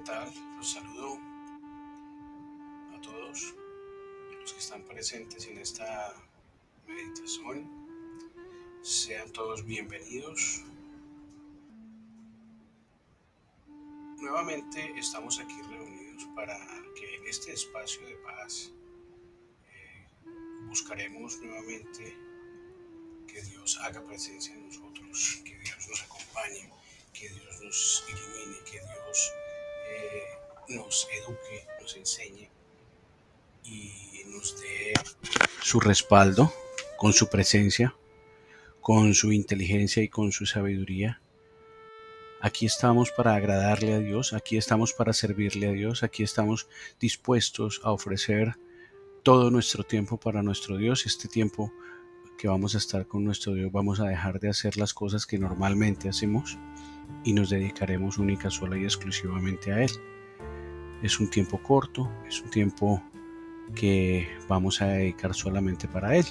tal? Los saludo a todos los que están presentes en esta meditación. Sean todos bienvenidos. Nuevamente estamos aquí reunidos para que en este espacio de paz buscaremos nuevamente que Dios haga presencia en nosotros, que Dios nos acompañe, que Dios nos ilumine, que Dios nos eduque, nos enseñe y nos dé su respaldo con su presencia, con su inteligencia y con su sabiduría. Aquí estamos para agradarle a Dios, aquí estamos para servirle a Dios, aquí estamos dispuestos a ofrecer todo nuestro tiempo para nuestro Dios. Este tiempo que vamos a estar con nuestro Dios, vamos a dejar de hacer las cosas que normalmente hacemos y nos dedicaremos única, sola y exclusivamente a Él. Es un tiempo corto, es un tiempo que vamos a dedicar solamente para Él.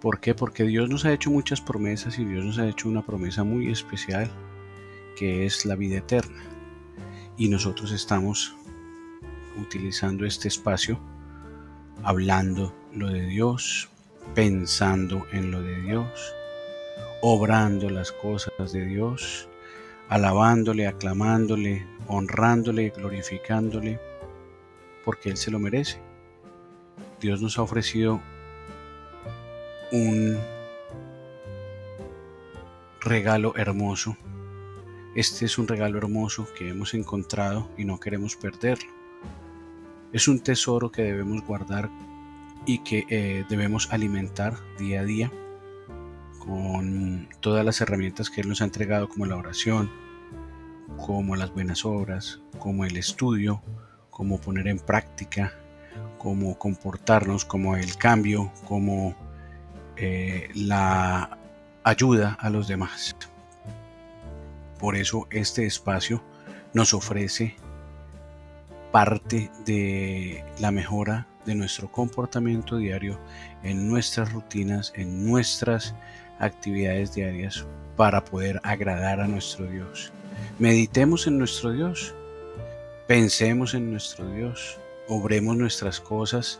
¿Por qué? Porque Dios nos ha hecho muchas promesas y Dios nos ha hecho una promesa muy especial, que es la vida eterna. Y nosotros estamos utilizando este espacio, hablando lo de Dios, pensando en lo de Dios, obrando las cosas de Dios, alabándole, aclamándole, honrándole, glorificándole, porque Él se lo merece. Dios nos ha ofrecido un regalo hermoso. Este es un regalo hermoso que hemos encontrado y no queremos perderlo. Es un tesoro que debemos guardar y que debemos alimentar día a día con todas las herramientas que Él nos ha entregado, como la oración, como las buenas obras, como el estudio, como poner en práctica, como comportarnos, como el cambio, como la ayuda a los demás. Por eso este espacio nos ofrece parte de la mejora de nuestro comportamiento diario, en nuestras rutinas, en nuestras actividades diarias, para poder agradar a nuestro Dios. Meditemos en nuestro Dios, pensemos en nuestro Dios, obremos nuestras cosas,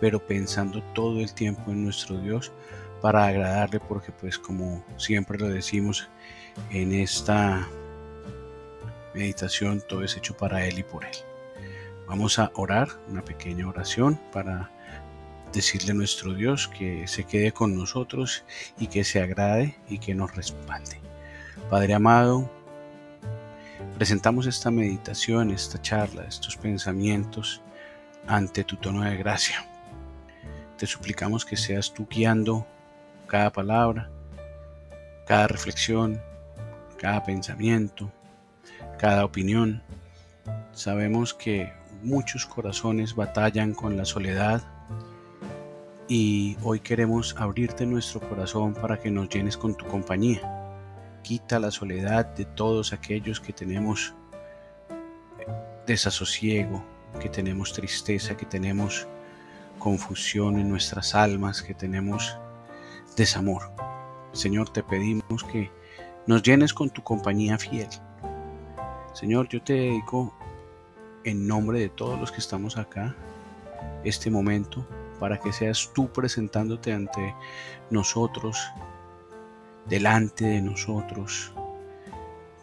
pero pensando todo el tiempo en nuestro Dios para agradarle, porque pues como siempre lo decimos en esta meditación, todo es hecho para Él y por Él. Vamos a orar, una pequeña oración para decirle a nuestro Dios que se quede con nosotros y que se agrade y que nos respalde. Padre amado, presentamos esta meditación, esta charla, estos pensamientos ante tu trono de gracia. Te suplicamos que seas tú guiando cada palabra, cada reflexión, cada pensamiento, cada opinión. Sabemos que muchos corazones batallan con la soledad y hoy queremos abrirte nuestro corazón para que nos llenes con tu compañía. Quita la soledad de todos aquellos que tenemos desasosiego, que tenemos tristeza, que tenemos confusión en nuestras almas, que tenemos desamor. Señor, te pedimos que nos llenes con tu compañía fiel. Señor, yo te dedico en nombre de todos los que estamos acá este momento, para que seas tú presentándote ante nosotros, delante de nosotros,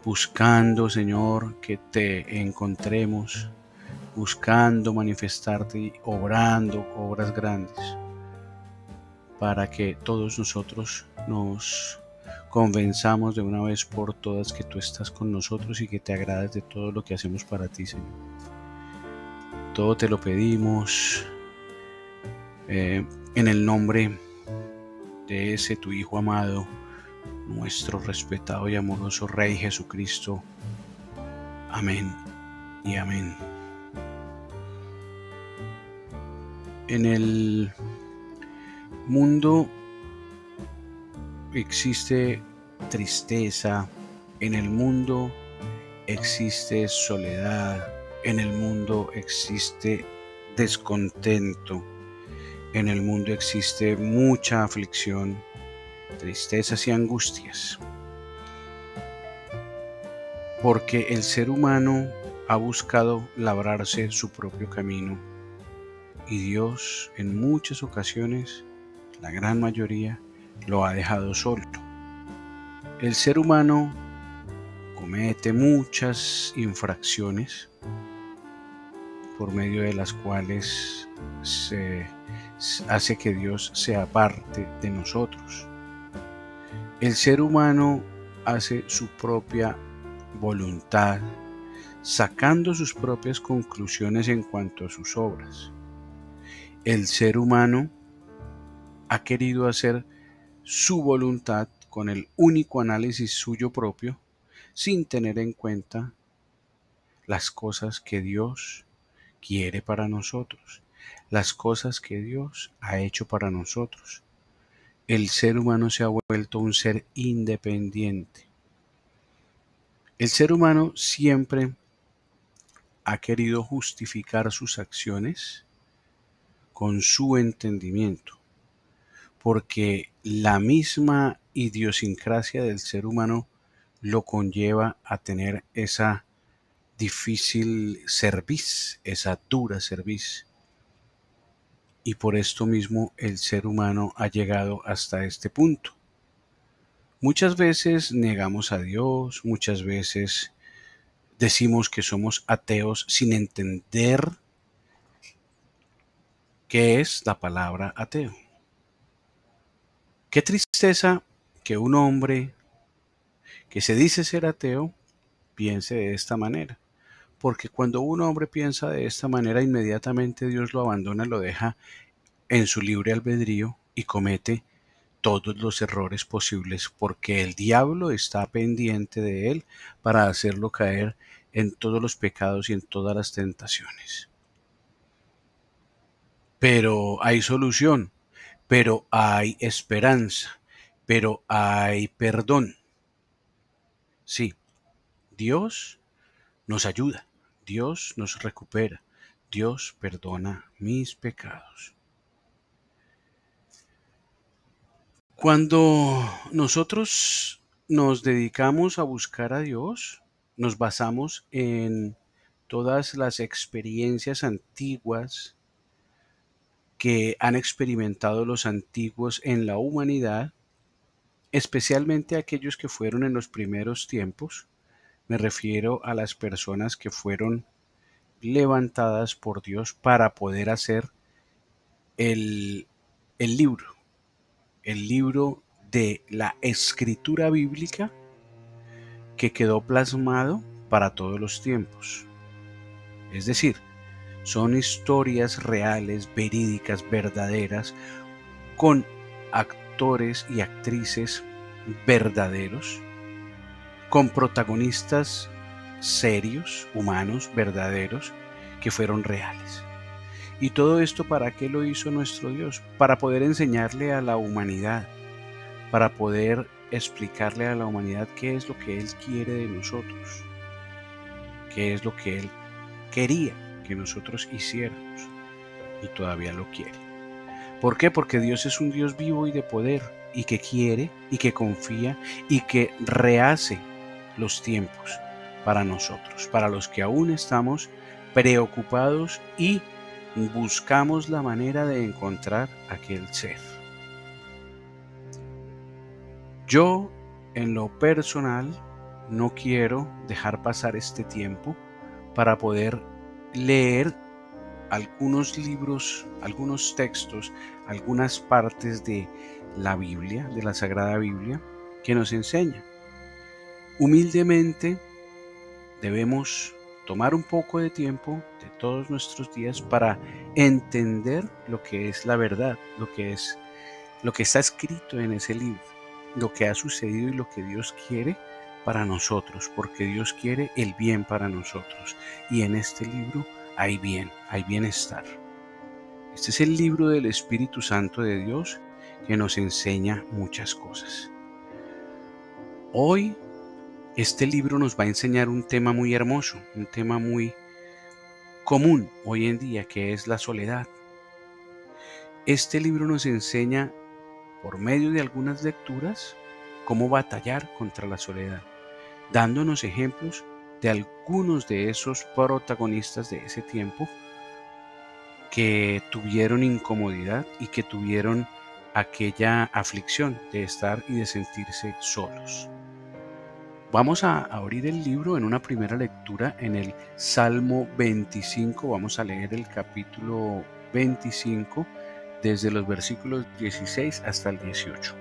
buscando, Señor, que te encontremos, buscando manifestarte y obrando obras grandes, para que todos nosotros nos convenzamos de una vez por todas que tú estás con nosotros y que te agradas de todo lo que hacemos para ti, Señor. Todo te lo pedimos en el nombre de ese tu Hijo amado, nuestro respetado y amoroso Rey Jesucristo. Amén y amén. En el mundo existe tristeza, en el mundo existe soledad, en el mundo existe descontento, en el mundo existe mucha aflicción, tristezas y angustias. Porque el ser humano ha buscado labrarse su propio camino y Dios en muchas ocasiones, la gran mayoría, lo ha dejado solo. El ser humano comete muchas infracciones por medio de las cuales se hace que Dios se aparte de nosotros. El ser humano hace su propia voluntad, sacando sus propias conclusiones en cuanto a sus obras. El ser humano ha querido hacer su voluntad con el único análisis suyo propio, sin tener en cuenta las cosas que Dios quiere para nosotros, las cosas que Dios ha hecho para nosotros. El ser humano se ha vuelto un ser independiente. El ser humano siempre ha querido justificar sus acciones con su entendimiento, porque la misma idiosincrasia del ser humano lo conlleva a tener esa difícil cerviz, esa dura cerviz. Y por esto mismo el ser humano ha llegado hasta este punto. Muchas veces negamos a Dios, muchas veces decimos que somos ateos sin entender qué es la palabra ateo. Qué tristeza que un hombre que se dice ser ateo piense de esta manera. Porque cuando un hombre piensa de esta manera, inmediatamente Dios lo abandona, lo deja en su libre albedrío y comete todos los errores posibles, porque el diablo está pendiente de él para hacerlo caer en todos los pecados y en todas las tentaciones. Pero hay solución, pero hay esperanza, pero hay perdón. Sí, Dios nos ayuda, Dios nos recupera, Dios perdona mis pecados. Cuando nosotros nos dedicamos a buscar a Dios, nos basamos en todas las experiencias antiguas que han experimentado los antiguos en la humanidad, especialmente aquellos que fueron en los primeros tiempos. Me refiero a las personas que fueron levantadas por Dios para poder hacer el, el libro, el libro de la escritura bíblica que quedó plasmado para todos los tiempos. Es decir, son historias reales, verídicas, verdaderas, con actores y actrices verdaderos, con protagonistas serios, humanos, verdaderos, que fueron reales. ¿Y todo esto para qué lo hizo nuestro Dios? Para poder enseñarle a la humanidad, para poder explicarle a la humanidad qué es lo que Él quiere de nosotros, qué es lo que Él quería que nosotros hiciéramos y todavía lo quiere. ¿Por qué? Porque Dios es un Dios vivo y de poder y que quiere y que confía y que rehace los tiempos para nosotros, para los que aún estamos preocupados y buscamos la manera de encontrar aquel ser. Yo, en lo personal, no quiero dejar pasar este tiempo para poder leer algunos libros, algunos textos, algunas partes de la Biblia, de la Sagrada Biblia, que nos enseña. Humildemente debemos tomar un poco de tiempo de todos nuestros días para entender lo que es la verdad, lo que está escrito en ese libro, lo que ha sucedido y lo que Dios quiere para nosotros, porque Dios quiere el bien para nosotros. Y en este libro hay bien, hay bienestar. Este es el libro del Espíritu Santo de Dios que nos enseña muchas cosas. Hoy este libro nos va a enseñar un tema muy hermoso, un tema muy común hoy en día, que es la soledad. Este libro nos enseña, por medio de algunas lecturas, cómo batallar contra la soledad, dándonos ejemplos de algunos de esos protagonistas de ese tiempo que tuvieron incomodidad y que tuvieron aquella aflicción de estar y de sentirse solos. Vamos a abrir el libro en una primera lectura en el Salmo 25. Vamos a leer el capítulo 25 desde los versículos 16 hasta el 18.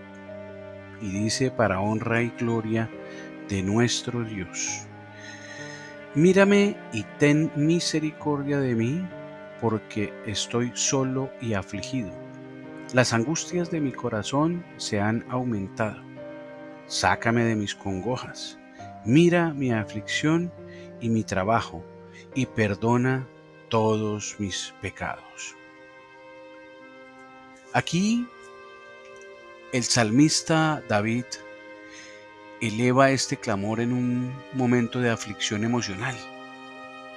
Y dice: para honra y gloria de nuestro Dios. Mírame y ten misericordia de mí, porque estoy solo y afligido. Las angustias de mi corazón se han aumentado. Sácame de mis congojas. Mira mi aflicción y mi trabajo, y perdona todos mis pecados. Aquí el salmista David eleva este clamor en un momento de aflicción emocional.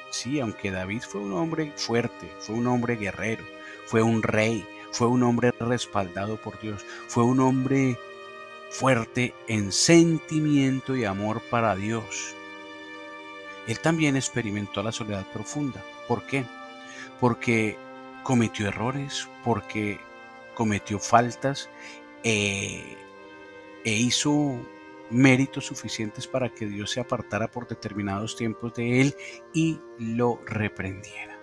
Sí, aunque David fue un hombre fuerte, fue un hombre guerrero, fue un rey, fue un hombre respaldado por Dios, fue un hombre fuerte en sentimiento y amor para Dios. Él también experimentó la soledad profunda. ¿Por qué? Porque cometió errores, porque cometió faltas e hizo méritos suficientes para que Dios se apartara por determinados tiempos de él y lo reprendiera.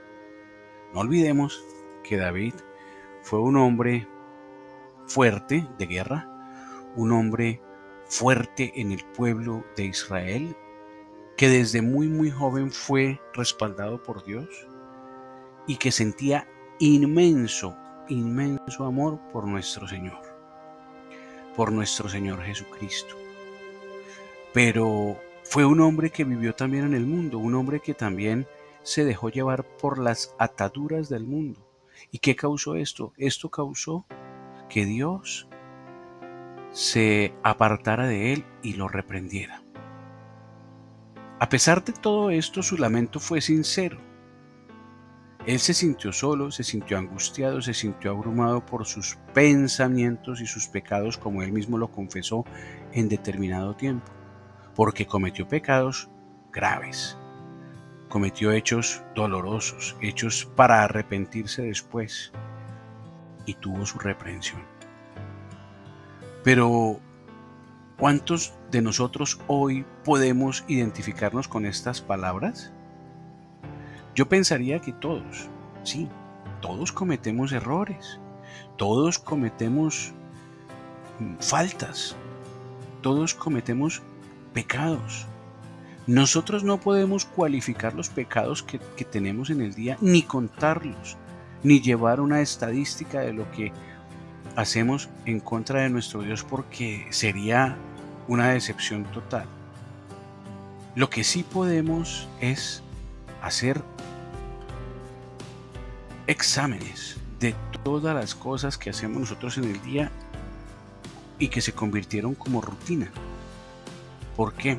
No olvidemos que David fue un hombre fuerte de guerra, un hombre fuerte en el pueblo de Israel, que desde muy joven fue respaldado por Dios y que sentía inmenso amor por nuestro Señor Jesucristo. Pero fue un hombre que vivió también en el mundo, un hombre que también se dejó llevar por las ataduras del mundo. ¿Y qué causó esto? Esto causó que Dios se apartara de él y lo reprendiera. A pesar de todo esto, su lamento fue sincero. Él se sintió solo, se sintió angustiado, se sintió abrumado por sus pensamientos y sus pecados, como él mismo lo confesó en determinado tiempo, porque cometió pecados graves, cometió hechos dolorosos, hechos para arrepentirse después, y tuvo su reprensión. Pero ¿cuántos de nosotros hoy podemos identificarnos con estas palabras? Yo pensaría que todos, sí, todos cometemos errores, todos cometemos faltas, todos cometemos pecados. Nosotros no podemos cualificar los pecados que tenemos en el día, ni contarlos, ni llevar una estadística de lo que hacemos en contra de nuestro Dios, porque sería una decepción total. Lo que sí podemos es hacer exámenes de todas las cosas que hacemos nosotros en el día y que se convirtieron como rutina. ¿Por qué?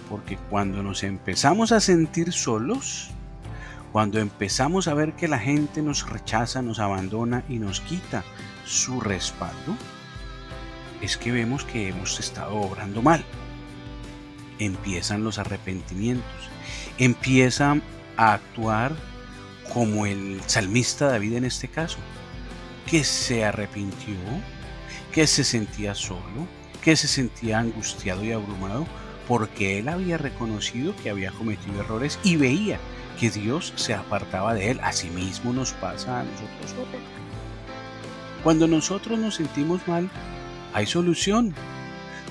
Porque cuando nos empezamos a sentir solos, cuando empezamos a ver que la gente nos rechaza, nos abandona y nos quita su respaldo, es que vemos que hemos estado obrando mal. Empiezan los arrepentimientos, empiezan a actuar como el salmista David en este caso, que se arrepintió, que se sentía solo, que se sentía angustiado y abrumado, porque él había reconocido que había cometido errores y veía que Dios se apartaba de él. Asimismo nos pasa a nosotros hoy. Cuando nosotros nos sentimos mal, hay solución.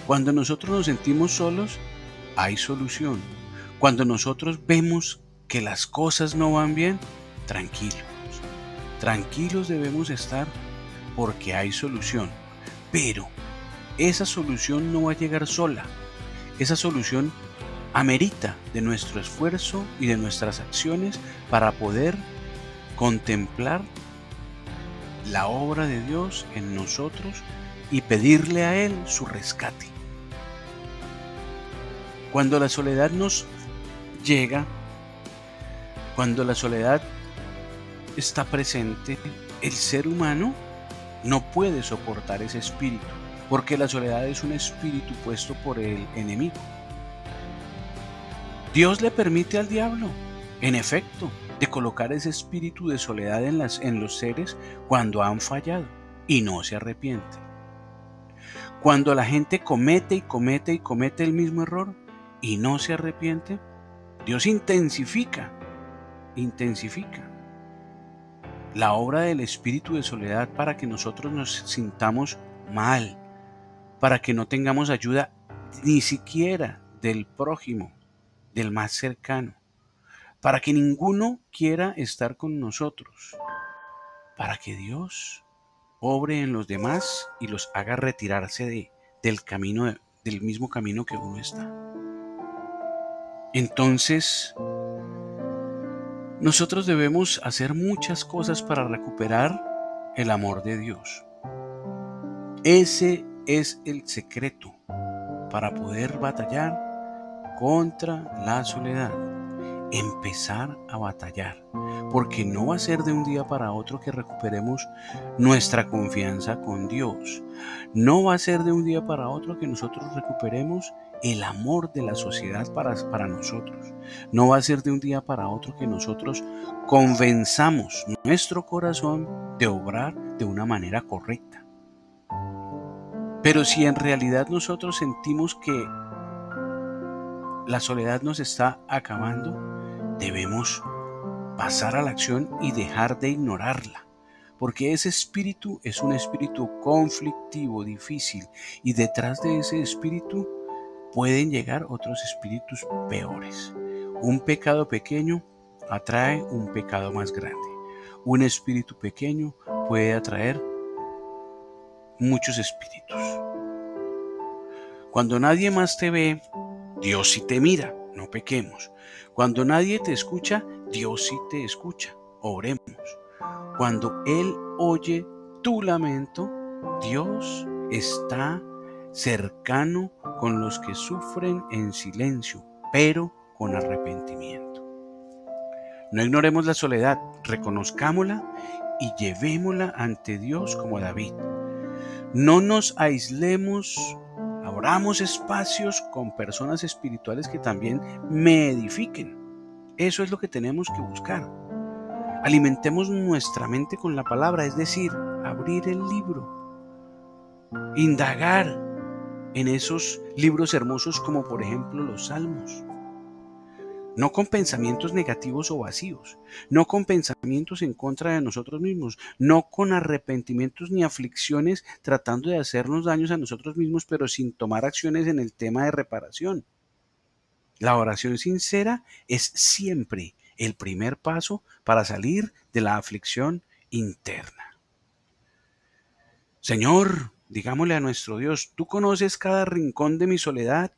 Cuando nosotros nos sentimos solos, hay solución. Cuando nosotros vemos que las cosas no van bien, tranquilos debemos estar, porque hay solución. Pero esa solución no va a llegar sola. Esa solución amerita de nuestro esfuerzo y de nuestras acciones para poder contemplar la obra de Dios en nosotros y pedirle a Él su rescate. Cuando la soledad nos llega, cuando la soledad está presente, el ser humano no puede soportar ese espíritu, porque la soledad es un espíritu puesto por el enemigo. Dios le permite al diablo, en efecto, de colocar ese espíritu de soledad en los seres cuando han fallado y no se arrepienten. Cuando la gente comete y comete y comete el mismo error y no se arrepiente, Dios intensifica la obra del espíritu de soledad para que nosotros nos sintamos mal, para que no tengamos ayuda ni siquiera del prójimo, del más cercano, para que ninguno quiera estar con nosotros, para que Dios obre en los demás y los haga retirarse del mismo camino que uno está. Entonces, nosotros debemos hacer muchas cosas para recuperar el amor de Dios. Ese es el secreto para poder batallar contra la soledad. Empezar a batallar, porque no va a ser de un día para otro que recuperemos nuestra confianza con Dios. No va a ser de un día para otro que nosotros recuperemos el amor de la sociedad para nosotros. No va a ser de un día para otro que nosotros convenzamos nuestro corazón de obrar de una manera correcta. Pero si en realidad nosotros sentimos que la soledad nos está acabando, debemos pasar a la acción y dejar de ignorarla, porque ese espíritu es un espíritu conflictivo, difícil, y detrás de ese espíritu pueden llegar otros espíritus peores. Un pecado pequeño atrae un pecado más grande. Un espíritu pequeño puede atraer muchos espíritus. Cuando nadie más te ve, Dios sí te mira, no pequemos. Cuando nadie te escucha, Dios sí te escucha, oremos. Cuando Él oye tu lamento, Dios está cercano con los que sufren en silencio, pero con arrepentimiento. No ignoremos la soledad, reconozcámosla y llevémosla ante Dios como David. No nos aislemos, abramos espacios con personas espirituales que también me edifiquen. Eso es lo que tenemos que buscar. Alimentemos nuestra mente con la palabra, es decir, abrir el libro, indagar en esos libros hermosos como por ejemplo los Salmos. No con pensamientos negativos o vacíos, no con pensamientos en contra de nosotros mismos, no con arrepentimientos ni aflicciones tratando de hacernos daños a nosotros mismos, pero sin tomar acciones en el tema de reparación. La oración sincera es siempre el primer paso para salir de la aflicción interna. Señor, digámosle a nuestro Dios, tú conoces cada rincón de mi soledad,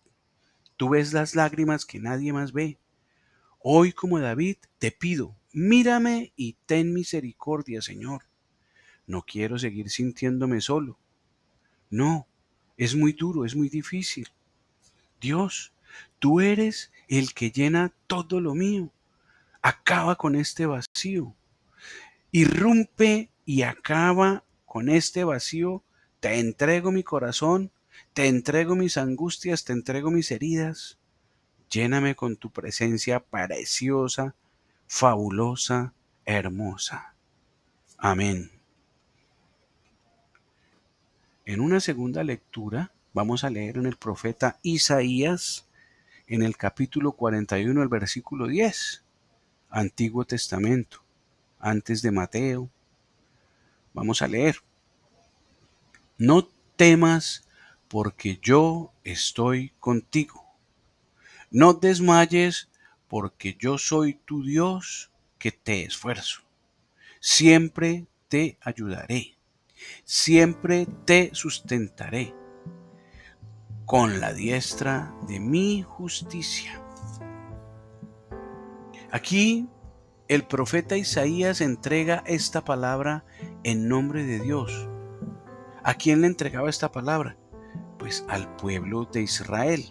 tú ves las lágrimas que nadie más ve. Hoy, como David, te pido, mírame y ten misericordia, Señor. No quiero seguir sintiéndome solo. No, es muy duro, es muy difícil. Dios, tú eres el que llena todo lo mío. Acaba con este vacío. Irrumpe y acaba con este vacío. Te entrego mi corazón, te entrego mis angustias, te entrego mis heridas. Lléname con tu presencia preciosa, fabulosa, hermosa. Amén. En una segunda lectura vamos a leer en el profeta Isaías, en el capítulo 41, el versículo 10, Antiguo Testamento, antes de Mateo. Vamos a leer. No temas, porque yo estoy contigo. No desmayes, porque yo soy tu Dios que te esfuerzo. Siempre te ayudaré, siempre te sustentaré con la diestra de mi justicia. Aquí el profeta Isaías entrega esta palabra en nombre de Dios. ¿A quién le entregaba esta palabra? Pues al pueblo de Israel.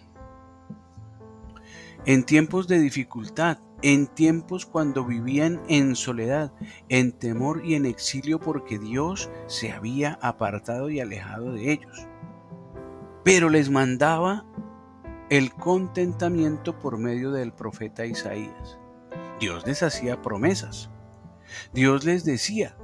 En tiempos de dificultad, en tiempos cuando vivían en soledad, en temor y en exilio porque Dios se había apartado y alejado de ellos. Pero les mandaba el contentamiento por medio del profeta Isaías. Dios les hacía promesas. Dios les decía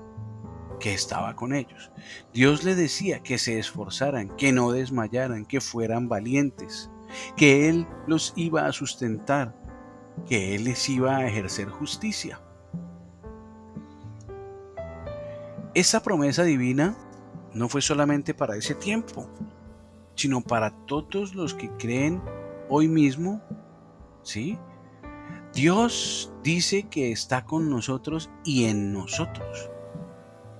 que estaba con ellos. Dios les decía que se esforzaran, que no desmayaran, que fueran valientes, que Él los iba a sustentar, que Él les iba a ejercer justicia. Esa promesa divina no fue solamente para ese tiempo, sino para todos los que creen hoy mismo, ¿sí? Dios dice que está con nosotros y en nosotros.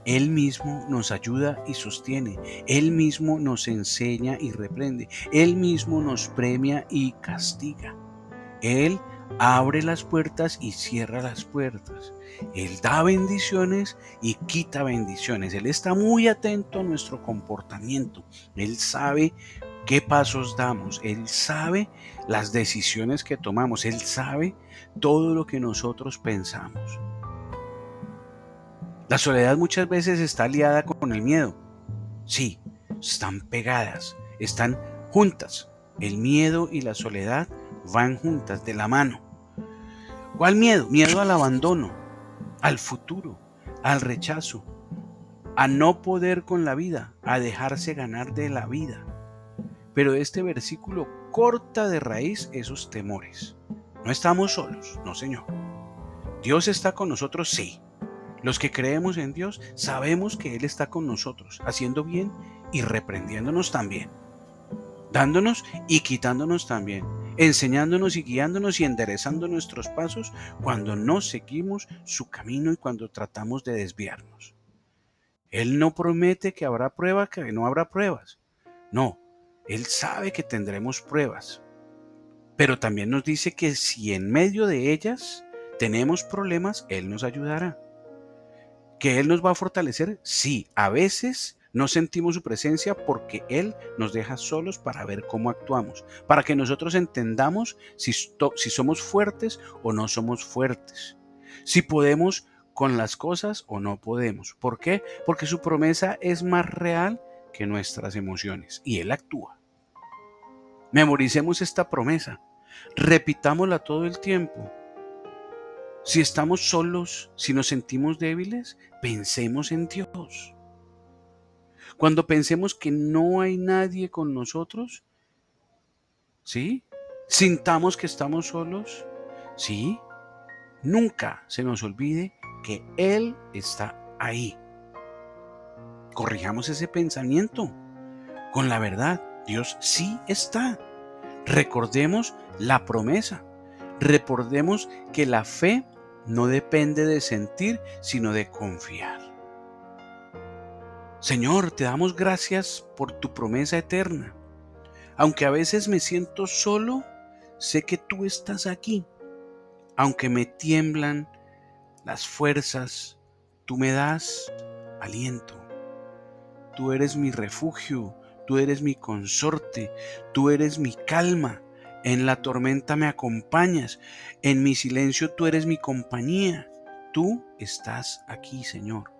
Él mismo nos ayuda y sostiene. Él mismo nos enseña y reprende. Él mismo nos premia y castiga. Él abre las puertas y cierra las puertas. Él da bendiciones y quita bendiciones. Él está muy atento a nuestro comportamiento. Él sabe qué pasos damos. Él sabe las decisiones que tomamos. Él sabe todo lo que nosotros pensamos. La soledad muchas veces está aliada con el miedo. Sí, están pegadas, están juntas. El miedo y la soledad van juntas, de la mano. ¿Cuál miedo? Miedo al abandono, al futuro, al rechazo, a no poder con la vida, a dejarse ganar de la vida. Pero este versículo corta de raíz esos temores. No estamos solos, no, Señor. Dios está con nosotros, sí. Los que creemos en Dios sabemos que Él está con nosotros, haciendo bien y reprendiéndonos también, dándonos y quitándonos también, enseñándonos y guiándonos y enderezando nuestros pasos cuando no seguimos su camino y cuando tratamos de desviarnos. Él no promete que habrá pruebas, que no habrá pruebas. No, Él sabe que tendremos pruebas, pero también nos dice que si en medio de ellas tenemos problemas, Él nos ayudará. ¿Que Él nos va a fortalecer? Sí, a veces no sentimos su presencia porque Él nos deja solos para ver cómo actuamos, para que nosotros entendamos si somos fuertes o no somos fuertes, si podemos con las cosas o no podemos. ¿Por qué? Porque su promesa es más real que nuestras emociones y Él actúa. Memoricemos esta promesa, repitámosla todo el tiempo. Si estamos solos, si nos sentimos débiles, pensemos en Dios. Cuando pensemos que no hay nadie con nosotros, ¿sí? Sintamos que estamos solos, ¿sí? Nunca se nos olvide que Él está ahí. Corrijamos ese pensamiento con la verdad. Dios sí está. Recordemos la promesa. Recordemos que la fe no depende de sentir, sino de confiar. Señor, te damos gracias por tu promesa eterna. Aunque a veces me siento solo, sé que tú estás aquí. Aunque me tiemblan las fuerzas, tú me das aliento. Tú eres mi refugio, tú eres mi consorte, tú eres mi calma. En la tormenta me acompañas, en mi silencio tú eres mi compañía. Tú estás aquí, Señor.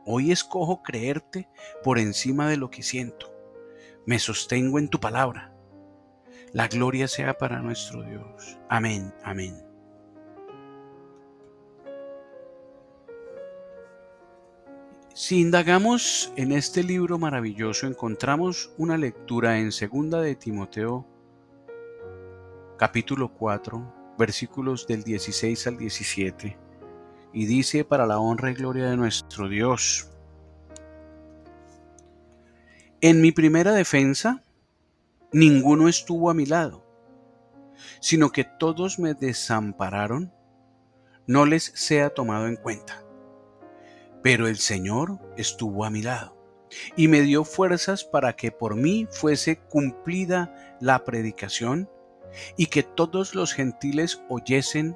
Hoy escojo creerte por encima de lo que siento. Me sostengo en tu palabra. La gloria sea para nuestro Dios. Amén, amén. Si indagamos en este libro maravilloso, encontramos una lectura en 2 de Timoteo, capítulo 4, versículos del 16 al 17, y dice: para la honra y gloria de nuestro Dios. En mi primera defensa, ninguno estuvo a mi lado, sino que todos me desampararon, no les sea tomado en cuenta. Pero el Señor estuvo a mi lado y me dio fuerzas para que por mí fuese cumplida la predicación y que todos los gentiles oyesen.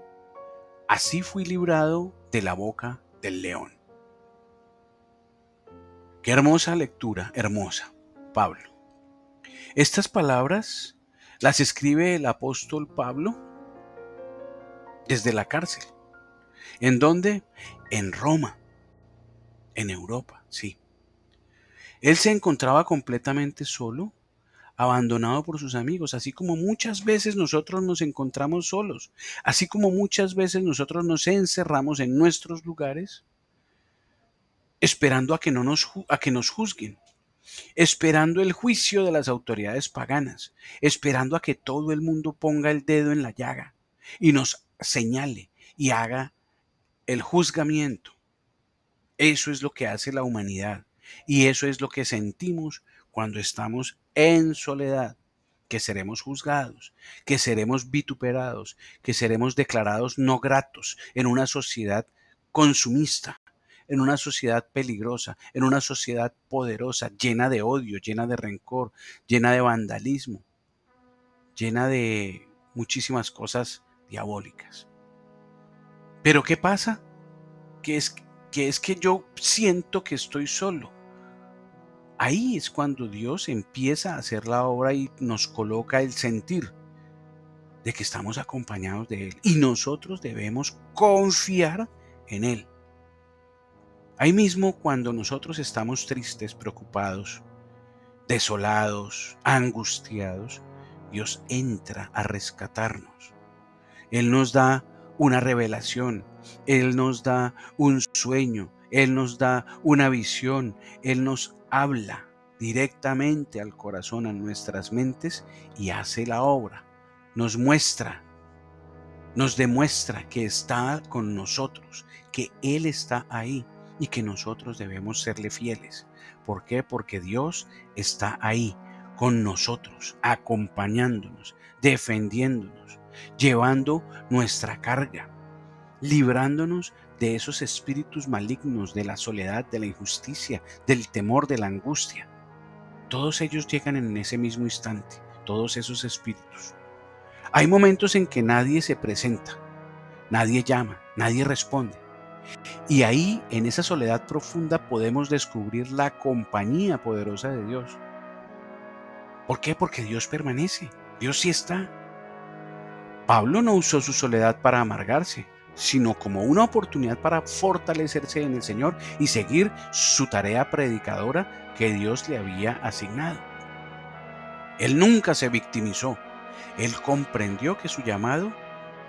Así fui librado de la boca del león. Qué hermosa lectura, hermosa, Pablo. Estas palabras las escribe el apóstol Pablo desde la cárcel. ¿En dónde? En Roma, en Europa, sí. Él se encontraba completamente solo, abandonado por sus amigos, así como muchas veces nosotros nos encontramos solos, así como muchas veces nosotros nos encerramos en nuestros lugares esperando a que, a que nos juzguen, esperando el juicio de las autoridades paganas, esperando a que todo el mundo ponga el dedo en la llaga y nos señale y haga el juzgamiento. Eso es lo que hace la humanidad y eso es lo que sentimos cuando estamos en soledad, que seremos juzgados, que seremos vituperados, que seremos declarados no gratos en una sociedad consumista, en una sociedad peligrosa, en una sociedad poderosa, llena de odio, llena de rencor, llena de vandalismo, llena de muchísimas cosas diabólicas. Pero ¿qué pasa? Que es que yo siento que estoy solo. Ahí es cuando Dios empieza a hacer la obra y nos coloca el sentir de que estamos acompañados de Él. Y nosotros debemos confiar en Él. Ahí mismo cuando nosotros estamos tristes, preocupados, desolados, angustiados, Dios entra a rescatarnos. Él nos da una revelación, Él nos da un sueño, Él nos da una visión, Él nos habla directamente al corazón, a nuestras mentes y hace la obra. Nos muestra, nos demuestra que está con nosotros, que Él está ahí y que nosotros debemos serle fieles. ¿Por qué? Porque Dios está ahí con nosotros, acompañándonos, defendiéndonos, llevando nuestra carga, librándonos de esos espíritus malignos, de la soledad, de la injusticia, del temor, de la angustia. Todos ellos llegan en ese mismo instante, todos esos espíritus. Hay momentos en que nadie se presenta, nadie llama, nadie responde. Y ahí, en esa soledad profunda, podemos descubrir la compañía poderosa de Dios. ¿Por qué? Porque Dios permanece, Dios sí está. Pablo no usó su soledad para amargarse, sino como una oportunidad para fortalecerse en el Señor y seguir su tarea predicadora que Dios le había asignado. Él nunca se victimizó, él comprendió que su llamado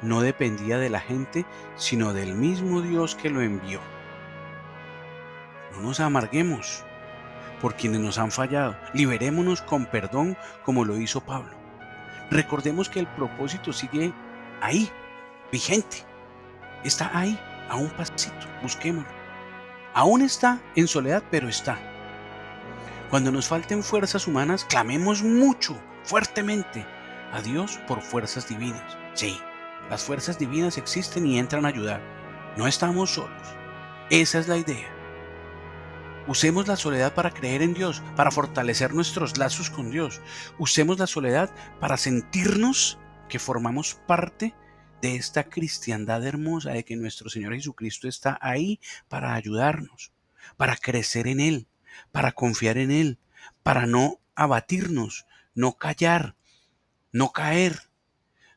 no dependía de la gente, sino del mismo Dios que lo envió. No nos amarguemos por quienes nos han fallado, liberémonos con perdón como lo hizo Pablo. Recordemos que el propósito sigue ahí, vigente, está ahí, a un pasito, busquémoslo. Aún está en soledad, pero está. Cuando nos falten fuerzas humanas, clamemos mucho, fuertemente, a Dios por fuerzas divinas. Sí, las fuerzas divinas existen y entran a ayudar. No estamos solos. Esa es la idea. Usemos la soledad para creer en Dios, para fortalecer nuestros lazos con Dios. Usemos la soledad para sentirnos que formamos parte de esta cristiandad hermosa, de que nuestro Señor Jesucristo está ahí para ayudarnos, para crecer en Él, para confiar en Él, para no abatirnos, no callar, no caer,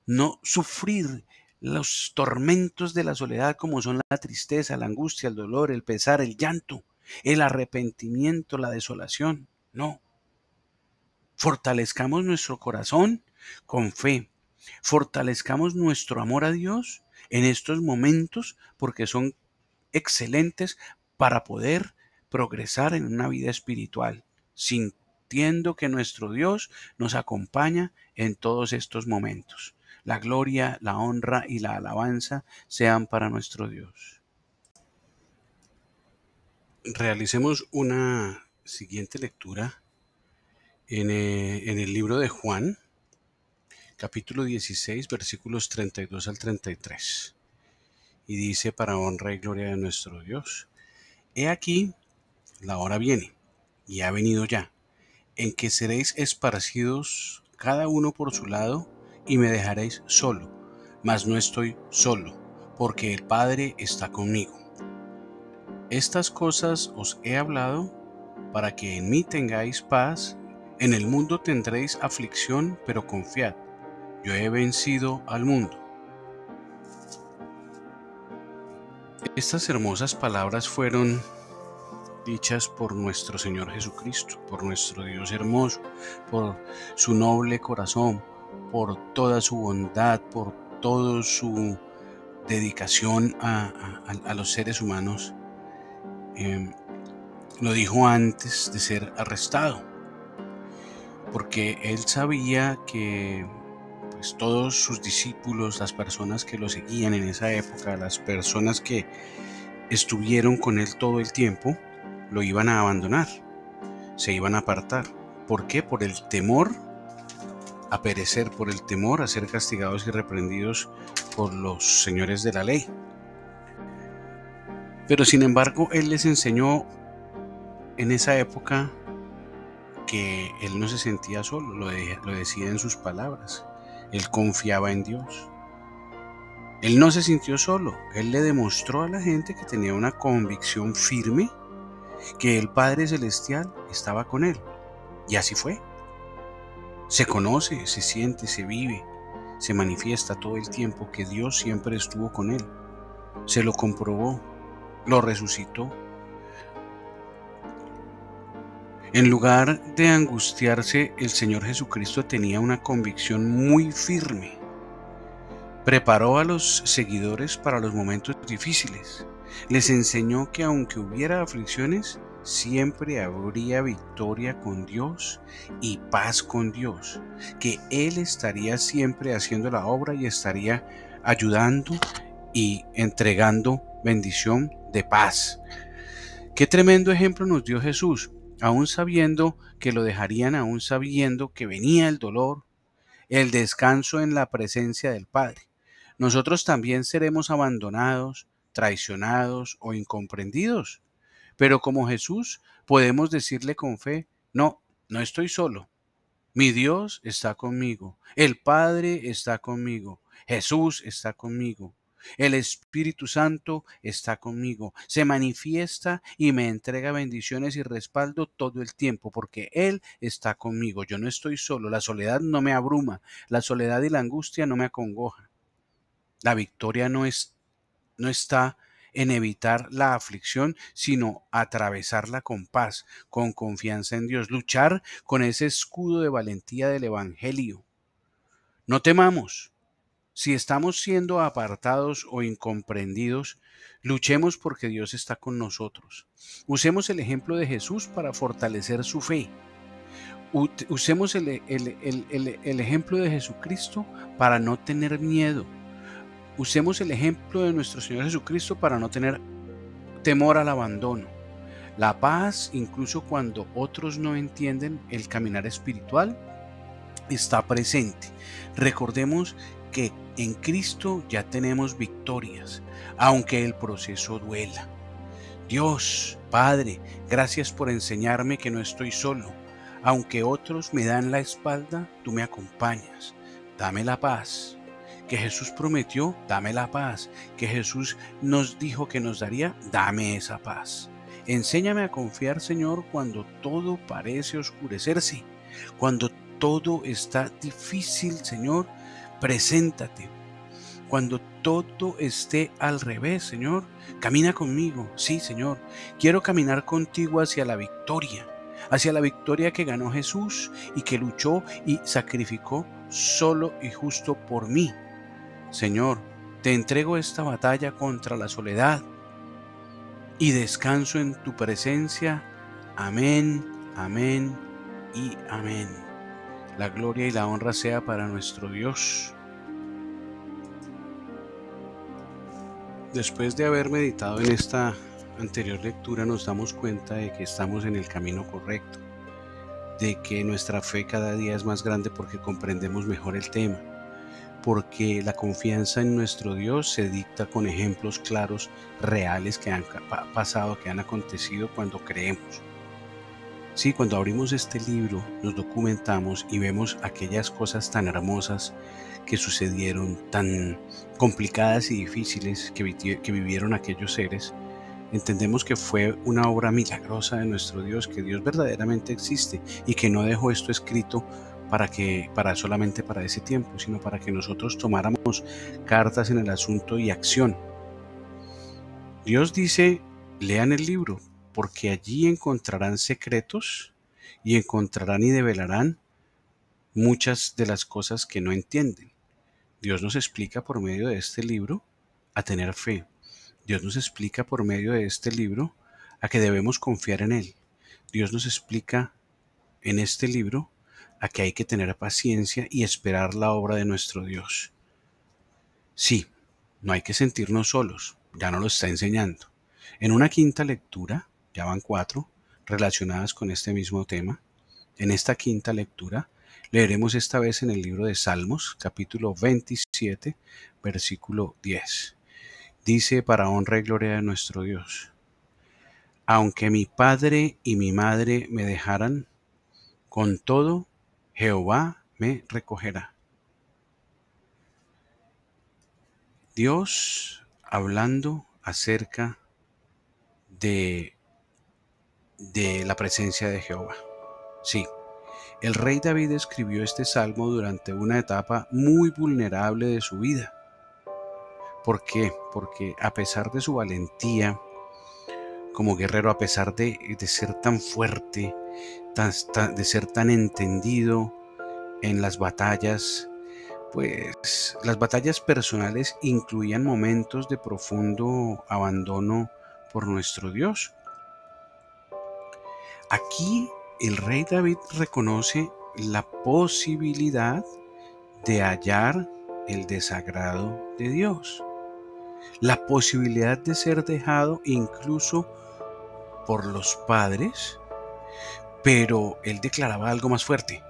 no sufrir los tormentos de la soledad como son la tristeza, la angustia, el dolor, el pesar, el llanto, el arrepentimiento, la desolación. No. Fortalezcamos nuestro corazón con fe. Fortalezcamos nuestro amor a Dios en estos momentos porque son excelentes para poder progresar en una vida espiritual, sintiendo que nuestro Dios nos acompaña en todos estos momentos. La gloria, la honra y la alabanza sean para nuestro Dios. Realicemos una siguiente lectura en el libro de Juan, capítulo 16, versículos 32 al 33. Y dice, para honra y gloria de nuestro Dios: He aquí, la hora viene, y ha venido ya, en que seréis esparcidos cada uno por su lado, y me dejaréis solo, mas no estoy solo, porque el Padre está conmigo. Estas cosas os he hablado, para que en mí tengáis paz. En el mundo tendréis aflicción, pero confiad, yo he vencido al mundo. Estas hermosas palabras fueron dichas por nuestro Señor Jesucristo, por nuestro Dios hermoso, por su noble corazón, por toda su bondad, por toda su dedicación a los seres humanos. Lo dijo antes de ser arrestado, porque él sabía que pues, todos sus discípulos, las personas que lo seguían en esa época, las personas que estuvieron con él todo el tiempo, lo iban a abandonar, se iban a apartar. ¿Por qué? Por el temor a perecer, por el temor a ser castigados y reprendidos por los señores de la ley. Pero sin embargo, él les enseñó en esa época que él no se sentía solo, lo decía en sus palabras. Él confiaba en Dios. Él no se sintió solo. Él le demostró a la gente que tenía una convicción firme, que el Padre Celestial estaba con él. Y así fue. Se conoce, se siente, se vive, se manifiesta todo el tiempo que Dios siempre estuvo con él. Se lo comprobó, lo resucitó. En lugar de angustiarse, el Señor Jesucristo tenía una convicción muy firme. Preparó a los seguidores para los momentos difíciles. Les enseñó que aunque hubiera aflicciones, siempre habría victoria con Dios y paz con Dios, que Él estaría siempre haciendo la obra y estaría ayudando y entregando bendición de paz. Qué tremendo ejemplo nos dio Jesús, aún sabiendo que lo dejarían, aún sabiendo que venía el dolor, el descanso en la presencia del Padre. Nosotros también seremos abandonados, traicionados o incomprendidos. Pero como Jesús, podemos decirle con fe, no, no estoy solo. Mi Dios está conmigo, el Padre está conmigo, Jesús está conmigo, el Espíritu Santo está conmigo, se manifiesta y me entrega bendiciones y respaldo todo el tiempo, porque Él está conmigo. Yo no estoy solo, la soledad no me abruma, la soledad y la angustia no me acongoja. La victoria no está en evitar la aflicción, sino atravesarla con paz, con confianza en Dios, luchar con ese escudo de valentía del Evangelio. No temamos. Si estamos siendo apartados o incomprendidos, luchemos porque Dios está con nosotros. Usemos el ejemplo de Jesús para fortalecer su fe. Usemos el ejemplo de Jesucristo para no tener miedo. Usemos el ejemplo de nuestro Señor Jesucristo para no tener temor al abandono. La paz, incluso cuando otros no entienden el caminar espiritual, está presente. Recordemos que en Cristo ya tenemos victorias, aunque el proceso duela. Dios, Padre, gracias por enseñarme que no estoy solo. Aunque otros me dan la espalda, tú me acompañas. Dame la paz que Jesús prometió, dame la paz. Que Jesús nos dijo que nos daría, dame esa paz. Enséñame a confiar, Señor, cuando todo parece oscurecerse, cuando todo está difícil, Señor, preséntate. Cuando todo esté al revés, Señor, camina conmigo. Sí, Señor, quiero caminar contigo hacia la victoria que ganó Jesús y que luchó y sacrificó solo y justo por mí. Señor, te entrego esta batalla contra la soledad y descanso en tu presencia. Amén, amén y amén. La gloria y la honra sea para nuestro Dios. Después de haber meditado en esta anterior lectura, nos damos cuenta de que estamos en el camino correcto, de que nuestra fe cada día es más grande porque comprendemos mejor el tema, porque la confianza en nuestro Dios se dicta con ejemplos claros, reales que han pasado, que han acontecido cuando creemos. Sí, cuando abrimos este libro, nos documentamos y vemos aquellas cosas tan hermosas que sucedieron, tan complicadas y difíciles que vivieron aquellos seres. Entendemos que fue una obra milagrosa de nuestro Dios, que Dios verdaderamente existe y que no dejó esto escrito solamente para ese tiempo, sino para que nosotros tomáramos cartas en el asunto y acción. Dios dice, lean el libro, porque allí encontrarán secretos y encontrarán y develarán muchas de las cosas que no entienden. Dios nos explica por medio de este libro a tener fe. Dios nos explica por medio de este libro a que debemos confiar en Él. Dios nos explica en este libro a que hay que tener paciencia y esperar la obra de nuestro Dios. Sí, no hay que sentirnos solos, ya nos lo está enseñando. En una quinta lectura, ya van 4, relacionadas con este mismo tema. En esta quinta lectura, leeremos esta vez en el libro de Salmos, capítulo 27, versículo 10. Dice, para honra y gloria de nuestro Dios: aunque mi padre y mi madre me dejaran, con todo Jehová me recogerá. Dios hablando acerca de la presencia de Jehová. Sí, el rey David escribió este salmo durante una etapa muy vulnerable de su vida. ¿Por qué? Porque a pesar de su valentía como guerrero, a pesar de ser tan fuerte, de ser tan entendido en las batallas, pues las batallas personales incluían momentos de profundo abandono por nuestro Dios. Aquí el rey David reconoce la posibilidad de hallar el desagrado de Dios, la posibilidad de ser dejado incluso por los padres, pero él declaraba algo más fuerte: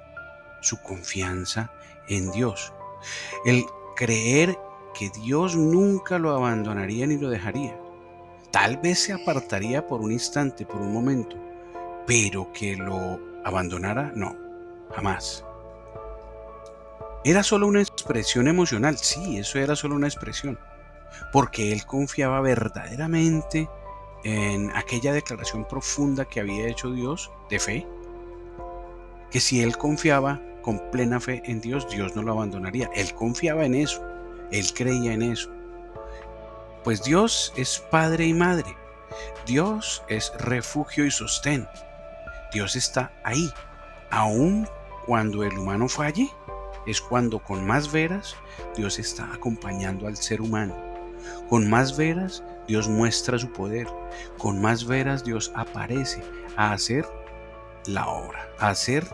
su confianza en Dios, el creer que Dios nunca lo abandonaría ni lo dejaría. Tal vez se apartaría por un instante, por un momento, pero que lo abandonara, no, jamás. Era solo una expresión emocional, sí, eso era solo una expresión, porque él confiaba verdaderamente en aquella declaración profunda que había hecho Dios de fe, que si él confiaba con plena fe en Dios, Dios no lo abandonaría. Él confiaba en eso, él creía en eso. Pues Dios es padre y madre, Dios es refugio y sostén, Dios está ahí. Aun cuando el humano falle, es cuando con más veras Dios está acompañando al ser humano. Con más veras Dios muestra su poder, con más veras Dios aparece a hacer la obra, a hacer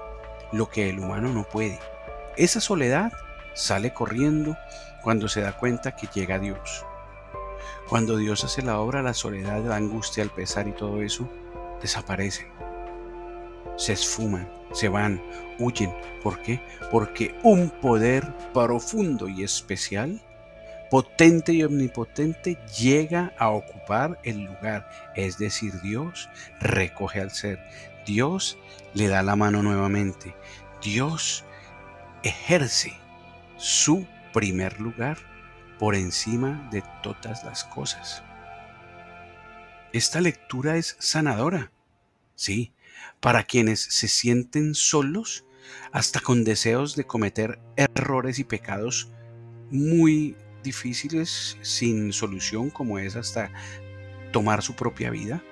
lo que el humano no puede. Esa soledad sale corriendo cuando se da cuenta que llega Dios. Cuando Dios hace la obra, la soledad, la angustia, el pesar y todo eso desaparecen, se esfuman, se van, huyen. ¿Por qué? Porque un poder profundo y especial, potente y omnipotente, llega a ocupar el lugar. Es decir, Dios recoge al ser, Dios le da la mano nuevamente, Dios ejerce su primer lugar por encima de todas las cosas. Esta lectura es sanadora, sí, para quienes se sienten solos, hasta con deseos de cometer errores y pecados muy difíciles sin solución, como es hasta tomar su propia vida.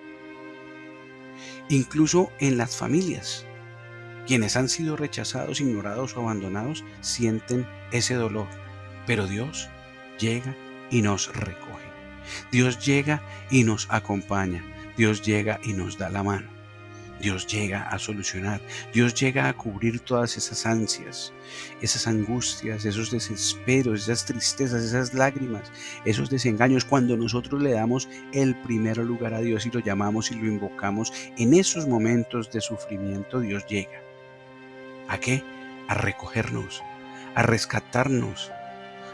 Incluso en las familias, quienes han sido rechazados, ignorados o abandonados sienten ese dolor, pero Dios llega y nos recoge. Dios llega y nos acompaña. Dios llega y nos da la mano. Dios llega a solucionar. Dios llega a cubrir todas esas ansias, esas angustias, esos desesperos, esas tristezas, esas lágrimas, esos desengaños. Cuando nosotros le damos el primer lugar a Dios y lo llamamos y lo invocamos, en esos momentos de sufrimiento Dios llega. ¿A qué? A recogernos, a rescatarnos,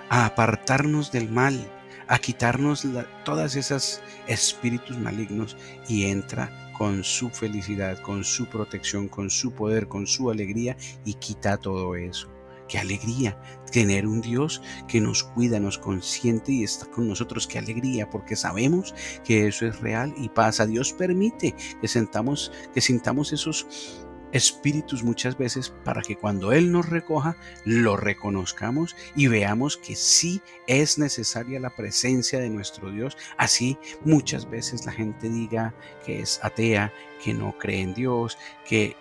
a apartarnos del mal, a quitarnos todas esas espíritus malignos, y entra con su felicidad, con su protección, con su poder, con su alegría, y quita todo eso. Qué alegría tener un Dios que nos cuida, nos consiente y está con nosotros. Qué alegría, porque sabemos que eso es real y pasa. Dios permite que sintamos esos espíritus muchas veces para que cuando Él nos recoja, lo reconozcamos y veamos que sí es necesaria la presencia de nuestro Dios. Así muchas veces la gente diga que es atea, que no cree en Dios, que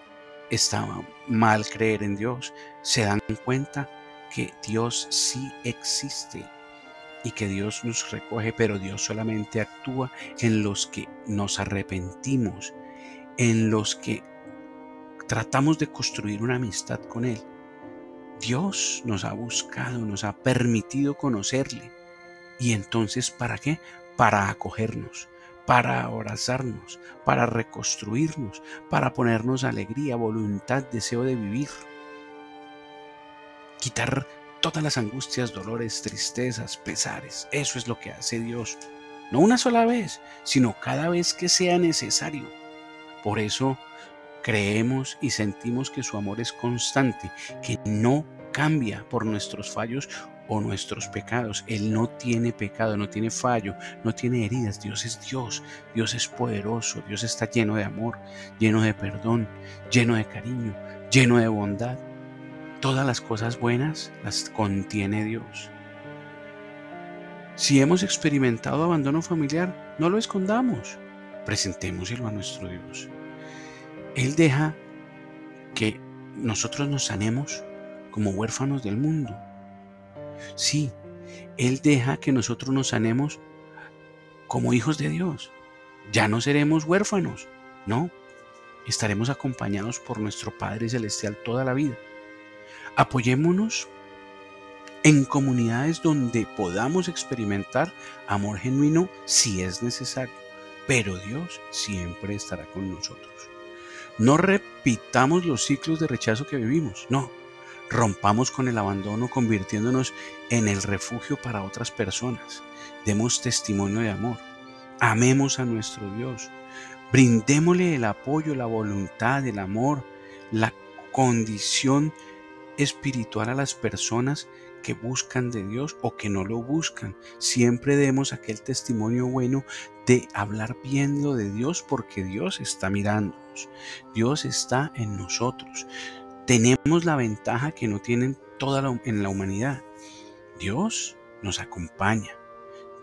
está mal creer en Dios. Se dan cuenta que Dios sí existe y que Dios nos recoge, pero Dios solamente actúa en los que nos arrepentimos, en los que tratamos de construir una amistad con Él. Dios nos ha buscado, nos ha permitido conocerle. Y entonces, ¿para qué? Para acogernos, para abrazarnos, para reconstruirnos, para ponernos alegría, voluntad, deseo de vivir. Quitar todas las angustias, dolores, tristezas, pesares. Eso es lo que hace Dios. No una sola vez, sino cada vez que sea necesario. Por eso creemos y sentimos que su amor es constante, que no cambia por nuestros fallos o nuestros pecados. Él no tiene pecado, no tiene fallo, no tiene heridas. Dios es Dios, Dios es poderoso, Dios está lleno de amor, lleno de perdón, lleno de cariño, lleno de bondad. Todas las cosas buenas las contiene Dios. Si hemos experimentado abandono familiar, no lo escondamos, presentémoselo a nuestro Dios. Él deja que nosotros nos sanemos como huérfanos del mundo. Sí, Él deja que nosotros nos sanemos como hijos de Dios. Ya no seremos huérfanos, no. Estaremos acompañados por nuestro Padre Celestial toda la vida. Apoyémonos en comunidades donde podamos experimentar amor genuino si es necesario, pero Dios siempre estará con nosotros. No repitamos los ciclos de rechazo que vivimos, no. Rompamos con el abandono convirtiéndonos en el refugio para otras personas. Demos testimonio de amor. Amemos a nuestro Dios. Brindémosle el apoyo, la voluntad, el amor, la condición espiritual a las personas que buscan de Dios o que no lo buscan. Siempre demos aquel testimonio bueno de hablar bien lo de Dios, porque Dios está mirándonos. Dios está en nosotros. Tenemos la ventaja que no tienen en la humanidad. Dios nos acompaña.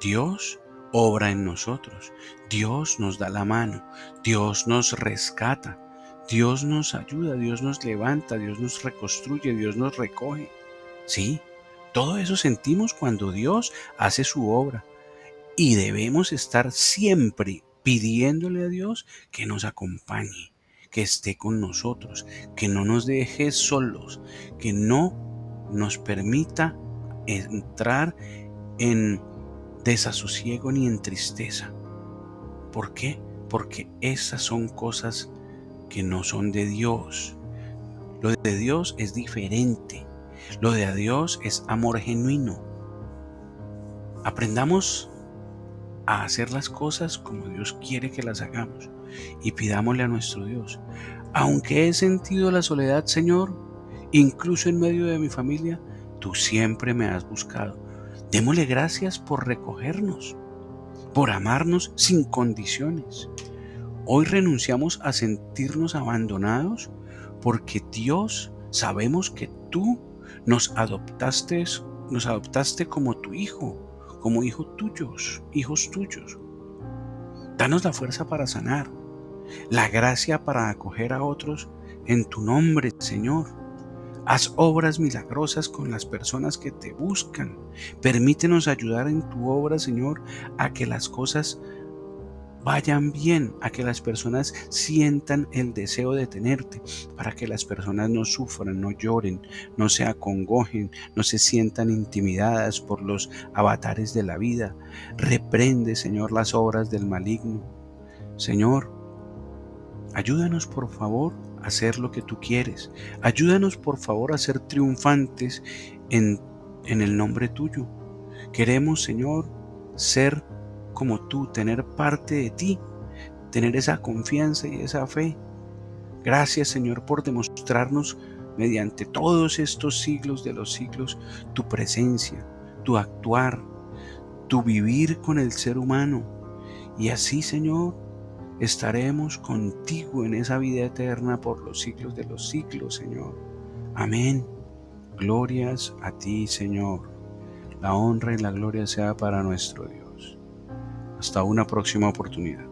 Dios obra en nosotros. Dios nos da la mano. Dios nos rescata. Dios nos ayuda, Dios nos levanta, Dios nos reconstruye, Dios nos recoge. Sí, todo eso sentimos cuando Dios hace su obra. Y debemos estar siempre pidiéndole a Dios que nos acompañe, que esté con nosotros, que no nos deje solos, que no nos permita entrar en desasosiego ni en tristeza. ¿Por qué? Porque esas son cosas que no son de Dios. Lo de Dios es diferente. Lo de Dios es amor genuino. Aprendamos a hacer las cosas como Dios quiere que las hagamos y pidámosle a nuestro Dios: aunque he sentido la soledad, Señor, incluso en medio de mi familia, tú siempre me has buscado. Démosle gracias por recogernos, por amarnos sin condiciones. Hoy renunciamos a sentirnos abandonados porque Dios, sabemos que tú nos adoptaste como tu hijo, como hijos tuyos. Danos la fuerza para sanar, la gracia para acoger a otros en tu nombre, Señor. Haz obras milagrosas con las personas que te buscan. Permítenos ayudar en tu obra, Señor, a que las cosas vayan bien, a que las personas sientan el deseo de tenerte, para que las personas no sufran, no lloren, no se acongojen, no se sientan intimidadas por los avatares de la vida. Reprende, Señor, las obras del maligno. Señor, ayúdanos por favor a hacer lo que tú quieres. Ayúdanos por favor a ser triunfantes en el nombre tuyo. Queremos, Señor, ser como tú, tener parte de ti, tener esa confianza y esa fe. Gracias, Señor, por demostrarnos mediante todos estos siglos de los siglos tu presencia, tu actuar, tu vivir con el ser humano. Y así, Señor, estaremos contigo en esa vida eterna por los siglos de los siglos, Señor. Amén. Glorias a ti, Señor. La honra y la gloria sea para nuestro Dios. Hasta una próxima oportunidad.